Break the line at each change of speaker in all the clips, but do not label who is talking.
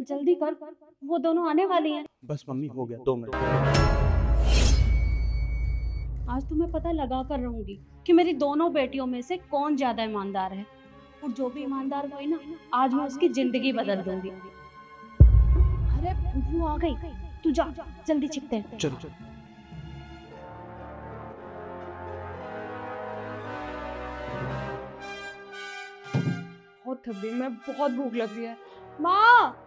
जल्दी कर, वो दोनों आने वाली हैं।
बस मम्मी, हो गया 2 मिनट।
आज तो मैं पता लगा कर रहूंगी कि मेरी दोनों बेटियों में से कौन ज्यादा ईमानदार है, और जो भी ईमानदार हुई ना, आज मैं उसकी जिंदगी बदल दूंगी। अरे वो आ गई, तू जा, जल्दी छिपते हैं।
चलो।
बहुत थक गई मैं, बहुत भूख लग रही है। माँ,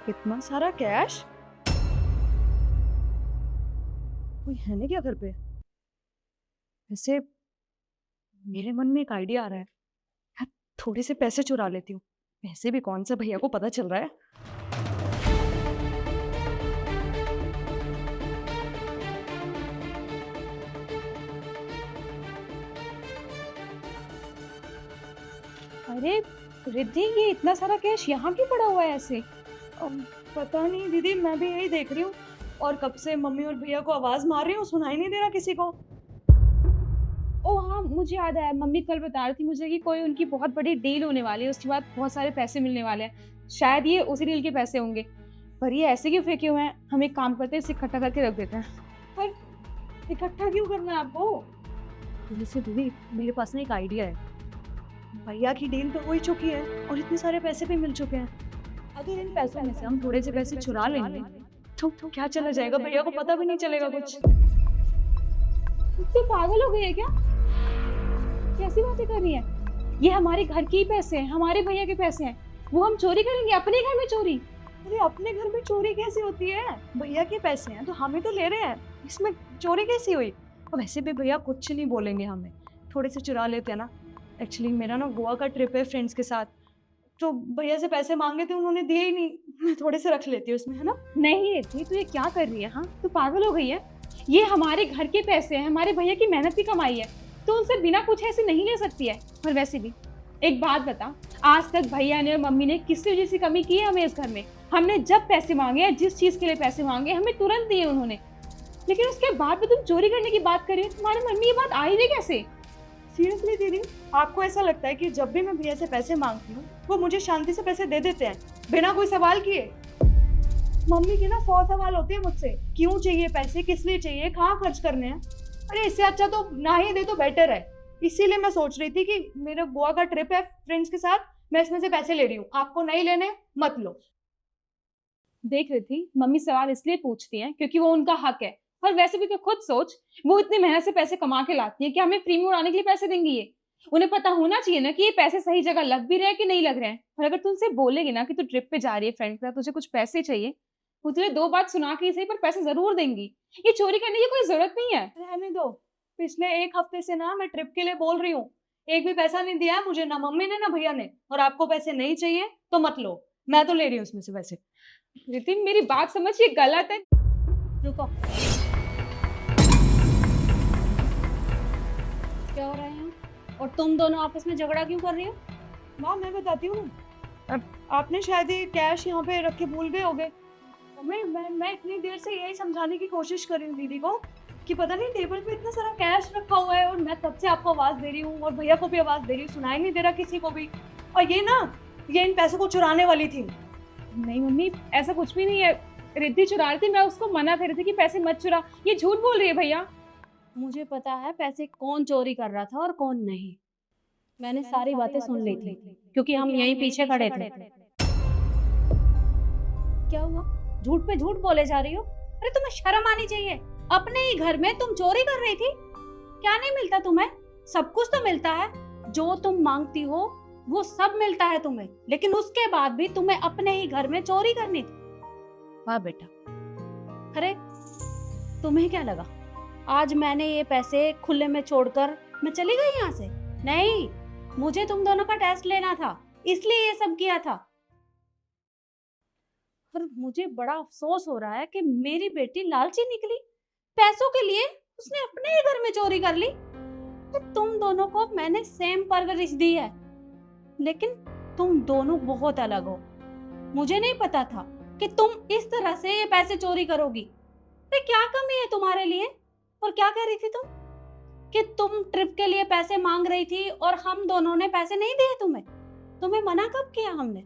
इतना सारा कैश, कोई है नहीं क्या घर पे? वैसे मेरे मन में एक आइडिया आ रहा है यार, थोड़े से पैसे चुरा लेती हूँ। वैसे भी कौन सा भैया को पता चल रहा है।
अरे रिद्धि, ये इतना सारा कैश यहाँ क्यों पड़ा हुआ है ऐसे?
पता नहीं दीदी, मैं भी यही देख रही हूँ, और कब से मम्मी और भैया को आवाज मार रही हूँ, सुनाई नहीं दे रहा किसी को।
ओ हाँ, मुझे याद आया, मम्मी कल बता रही थी मुझे कि कोई उनकी बहुत बड़ी डील होने वाली है, उसके बाद बहुत सारे पैसे मिलने वाले हैं। शायद ये उसी डील के पैसे होंगे। पर ये ऐसे क्यों फेंके हुए हैं? हम एक काम करते हैं, इसे इकट्ठा करके रख देते हैं।
पर इकट्ठा क्यों करना है आपको? वैसे दीदी, मेरे पास ना एक आइडिया है। भैया की डील तो हो ही चुकी है और इतने सारे पैसे भी मिल चुके हैं। अगर इन पैसों में से हम थोड़े से पैसे चुरा लेंगे तो क्या चला जाएगा, भैया को पता भी नहीं चलेगा कुछ।
तू पागल हो गई है क्या? कैसी बातें कर रही है? ये हमारे घर के ही पैसे हैं, हमारे भैया के पैसे हैं। वो हम चोरी करेंगे? अपने घर में चोरी?
अरे अपने घर में चोरी कैसी होती है? भैया के पैसे हैं तो हम ही तो ले रहे हैं, इसमें चोरी कैसी हुई? और वैसे भी भैया कुछ नहीं बोलेंगे हमें, थोड़े से चुरा लेते हैं ना। एक्चुअली मेरा ना गोवा का ट्रिप है फ्रेंड्स के साथ, तो भैया से पैसे मांगे थे, उन्होंने दिए ही नहीं। मैं थोड़े से रख लेती हूँ उसमें, है ना?
नहीं रिद्धि, तू ये क्या कर रही है? हाँ, तू पागल हो गई है? ये हमारे घर के पैसे हैं, हमारे भैया की मेहनत की कमाई है, तो उनसे बिना कुछ ऐसे नहीं ले सकती है। और वैसे भी एक बात बता, आज तक भैया ने और मम्मी ने किसी वजह से कमी की है हमें इस घर में? हमने जब पैसे मांगे या जिस चीज के लिए पैसे मांगे, हमें तुरंत दिए उन्होंने। लेकिन उसके बाद भी तुम चोरी करने की बात कर रही हो। तुम्हारे मन में ये बात आई भी कैसे?
सीरियसली दीदी, आपको ऐसा लगता है कि जब भी मैं भैया से पैसे मांगती हूँ वो मुझे शांति से पैसे दे देते हैं बिना कोई सवाल किए? मम्मी के ना 100 सवाल होते हैं मुझसे, क्यों चाहिए पैसे, किस लिए चाहिए, कहाँ खर्च करने हैं। अरे इससे अच्छा तो ना ही दे तो बेटर है। इसीलिए मैं सोच रही थी कि मेरा गोवा का ट्रिप है फ्रेंड्स के साथ, मैं इसमें से पैसे ले रही हूँ, आपको नहीं लेने मत लो।
देख रही थी, मम्मी सवाल इसलिए पूछती हैं क्योंकि वो उनका हक है। और वैसे भी तो खुद सोच, वो इतनी मेहनत से पैसे कमा के लाती है कि हमें फ्री में उड़ाने के लिए पैसे देंगी? ये उन्हें पता होना चाहिए ना कि ये पैसे सही जगह लग भी रहे हैं कि नहीं लग रहे हैं। और अगर तू उनसे बोलेगी ना कि तू ट्रिप पे जा रही है फ्रेंड के साथ, तुझे कुछ पैसे चाहिए, वो तुझे 2 बात सुना के ही सही पर पैसे जरूर देंगी। ये चोरी करने की कोई जरूरत नहीं है।
रहने दो, पिछले 1 हफ्ते से ना मैं ट्रिप के लिए बोल रही हूँ, एक भी पैसा नहीं दिया है मुझे, ना मम्मी ने ना भैया ने। और आपको पैसे नहीं चाहिए तो मत लो, मैं तो ले रही हूँ उसमें से पैसे।
रितिन, मेरी बात समझ, ये गलत है। रुको, क्या हो रहा है यहाँ? और तुम दोनों आपस में झगड़ा क्यों कर रही हो?
माँ मैं बताती हूँ, अब आपने शायद ये कैश यहाँ पे रख के भूल गए होगे। मैं इतनी देर से यही समझाने की कोशिश कर रही हूँ दीदी को कि पता नहीं टेबल पे इतना सारा कैश रखा हुआ है, और मैं तब से आपको आवाज दे रही हूँ और भैया को भी आवाज दे रही हूँ, सुनाई नहीं दे रहा किसी को भी। और ये इन पैसों को चुराने वाली थी।
नहीं मम्मी, ऐसा कुछ भी नहीं है। रिद्धि चुरा रही थी, मैं उसको मना कर रही थी कि पैसे मत चुरा। ये झूठ बोल रही है भैया। मुझे पता है पैसे कौन चोरी कर रहा था और कौन नहीं। मैंने सारी बातें सुन ली थी क्योंकि हम यहीं पीछे खड़े थे। क्या हुआ? झूठ पे झूठ बोले जा रही हो? अरे तुम्हें शर्म आनी चाहिए। अपने ही घर में तुम चोरी कर रही थी। क्या नहीं मिलता तुम्हें? सब कुछ तो मिलता है, जो तुम मांगती हो वो सब मिलता है तुम्हें, लेकिन उसके बाद भी तुम्हें अपने ही घर में चोरी करनी थी। वाह बेटा। अरे तुम्हें क्या लगा आज मैंने ये पैसे खुले में छोड़कर मैं चली गई यहाँ से? नहीं, मुझे तुम दोनों का टेस्ट लेना था, इसलिए ये सब किया था। और मुझे बड़ा अफसोस हो रहा है कि मेरी बेटी लालची निकली। पैसों के लिए उसने अपने ही घर में चोरी कर ली। तो तुम दोनों को मैंने सेम परवरिश दी है, लेकिन तुम दोनों बहुत अलग हो। मुझे नहीं पता था कि तुम इस तरह से ये पैसे चोरी करोगी। अरे क्या कमी है तुम्हारे लिए? और क्या कह रही थी तुम कि तुम ट्रिप के लिए पैसे मांग रही थी और हम दोनों ने पैसे नहीं दिए तुम्हें? तुम्हें मना कब किया हमने?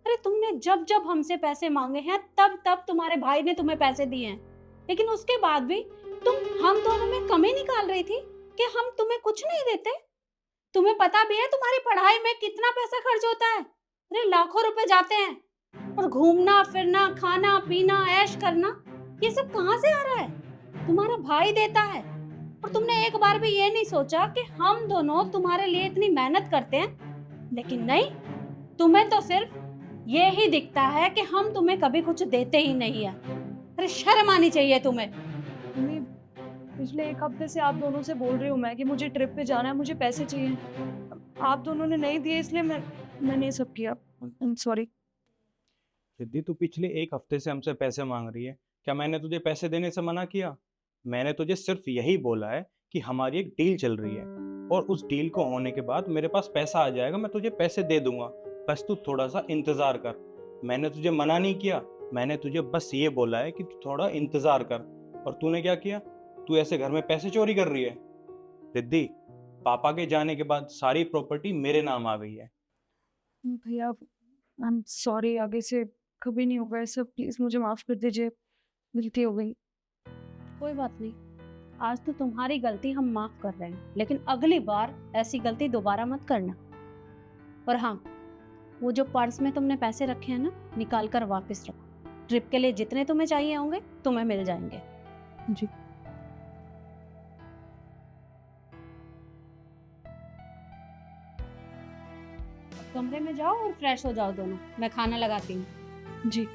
अरे तुमने जब जब हमसे पैसे मांगे हैं तब तब तुम्हारे भाई ने तुम्हें पैसे दिए हैं, लेकिन उसके बाद भी तुम हम दोनों में कमी निकाल रही थी कि हम तुम्हें कुछ नहीं देते। तुम्हें पता भी है तुम्हारी पढ़ाई में कितना पैसा खर्च होता है? अरे लाखों रुपए जाते हैं, और घूमना फिरना खाना पीना ऐश करना ये सब कहाँ से आ रहा है? तुम्हारा भाई देता है। और तुमने एक बार भी ये नहीं सोचा कि हम दोनों तुम्हारे लिए इतनी मेहनत करते हैं, लेकिन नहीं, तुम्हें तो सिर्फ ये ही दिखता है कि हम तुम्हें कभी कुछ देते ही नहीं है। अरे शर्म आनी चाहिए तुम्हें।
मम्मी, पिछले एक हफ्ते से आप दोनों से बोल रही हूँ मैं कि मुझे ट्रिप पे जाना है, मुझे पैसे चाहिए। आप दोनों ने नहीं दिए, इसलिए मैंने ये सब किया। सॉरी।
सिद्धि, तू पिछले एक हफ्ते से हमसे पैसे मांग रही है। क्या मैंने तुझे पैसे देने से मना किया? मैंने तुझे सिर्फ यही बोला है कि हमारी एक डील चल रही है और उस डील को होने के बाद मेरे पास पैसा आ जाएगा, मैं तुझे पैसे दे दूंगा। बस तू थोड़ा सा इंतजार कर। मैंने तुझे मना नहीं किया, मैंने तुझे बस ये बोला है कि तू थोड़ा इंतजार कर। और तूने क्या किया? तू ऐसे घर में पैसे चोरी कर रही है। सिद्धि, पापा के जाने के बाद सारी प्रॉपर्टी मेरे नाम आ गई है।
भैया, आई एम सॉरी, आगे से कभी नहीं होगा ऐसा, प्लीज मुझे माफ कर दीजिए, गलती हो गई।
कोई बात नहीं, आज तो तुम्हारी गलती हम माफ कर रहे हैं, लेकिन अगली बार ऐसी गलती दोबारा मत करना। और हाँ, वो जो पर्स में तुमने पैसे रखे हैं ना, निकाल कर वापस रखो। ट्रिप के लिए जितने तुम्हें चाहिए होंगे तुम्हें मिल जाएंगे।
जी।
कमरे में जाओ और फ्रेश हो जाओ दोनों, मैं खाना लगाती हूँ।
जी।